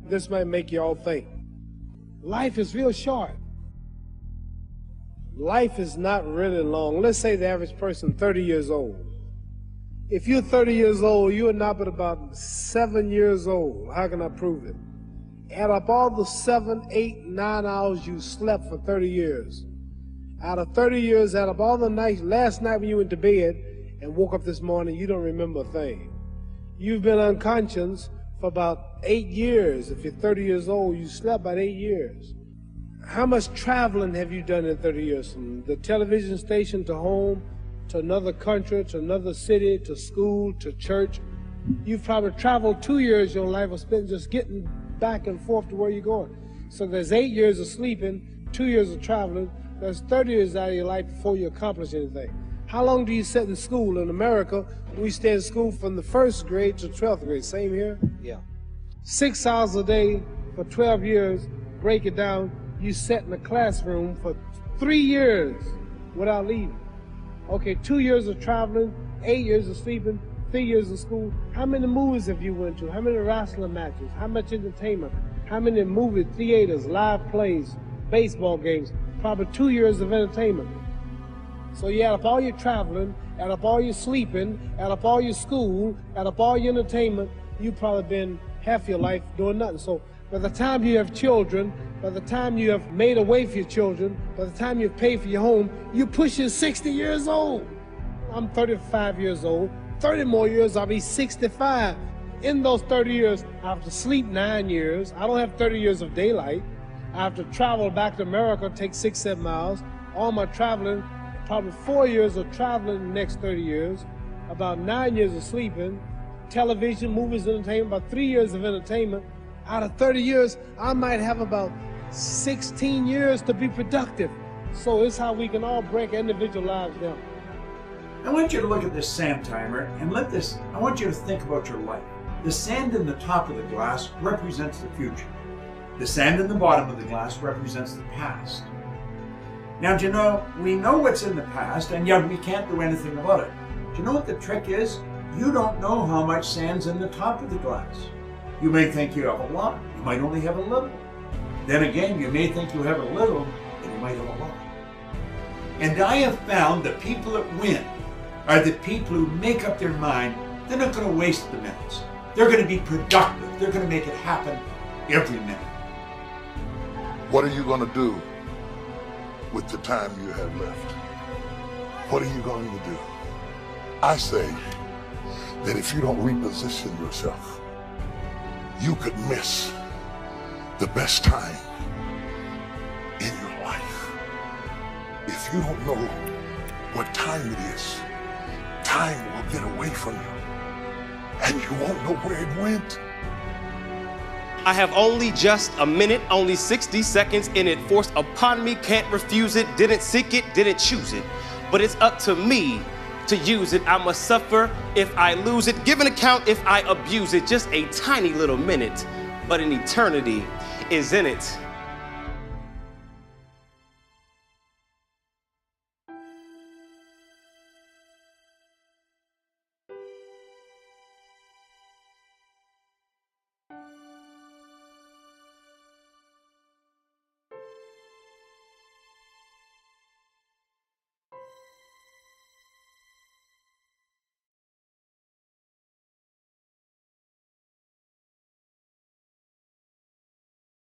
This might make you all think. Life is real short. Life is not really long. Let's say the average person 30 years old. If you're 30 years old, you are not but about 7 years old. How can I prove it? Add up all the 7, 8, 9 hours you slept for 30 years. Out of 30 years, add up all the nights, last night when you went to bed and woke up this morning, you don't remember a thing. You've been unconscious for about 8 years. If you're 30 years old, you slept about 8 years. How much traveling have you done in 30 years? From the television station to home, to another country, to another city, to school, to church. You've probably traveled 2 years your life was spent just getting back and forth to where you're going. So there's 8 years of sleeping, 2 years of traveling. There's 30 years out of your life before you accomplish anything. How long do you sit in school? In America, we stay in school from the 1st grade to 12th grade. Same here? Yeah. 6 hours a day for 12 years. Break it down. You sat in the classroom for 3 years without leaving. Okay, 2 years of traveling, 8 years of sleeping, 3 years of school. How many movies have you went to? How many wrestling matches? How much entertainment? How many movie theaters, live plays, baseball games? Probably 2 years of entertainment. So you add up all your traveling, add up all your sleeping, add up all your school, add up all your entertainment, you've probably been half your life doing nothing. So by the time you have children, by the time you have made a way for your children, by the time you've paid for your home, you're pushing 60 years old. I'm 35 years old. 30 more years, I'll be 65. In those 30 years, I have to sleep 9 years. I don't have 30 years of daylight. I have to travel back to America, take 6, 7 miles. All my traveling, probably 4 years of traveling in the next 30 years, about 9 years of sleeping, television, movies, entertainment, about 3 years of entertainment. Out of 30 years, I might have about 16 years to be productive. So it's how we can all break individual lives down. I want you to look at this sand timer and I want you to think about your life. The sand in the top of the glass represents the future. The sand in the bottom of the glass represents the past. Now, do you know, we know what's in the past, and yet we can't do anything about it. Do you know what the trick is? You don't know how much sand's in the top of the glass. You may think you have a lot, you might only have a little. Then again, you may think you have a little, and you might have a lot. And I have found the people that win are the people who make up their mind. They're not going to waste the minutes. They're going to be productive. They're going to make it happen every minute. What are you going to do with the time you have left? What are you going to do? I say that if you don't reposition yourself, you could miss the best time in your life. If you don't know what time it is, time will get away from you, and you won't know where it went. I have only just a minute, only 60 seconds in it, forced upon me, can't refuse it, didn't seek it, didn't choose it. But it's up to me to use it. I must suffer if I lose it, give an account if I abuse it. Just a tiny little minute, but an eternity is in it.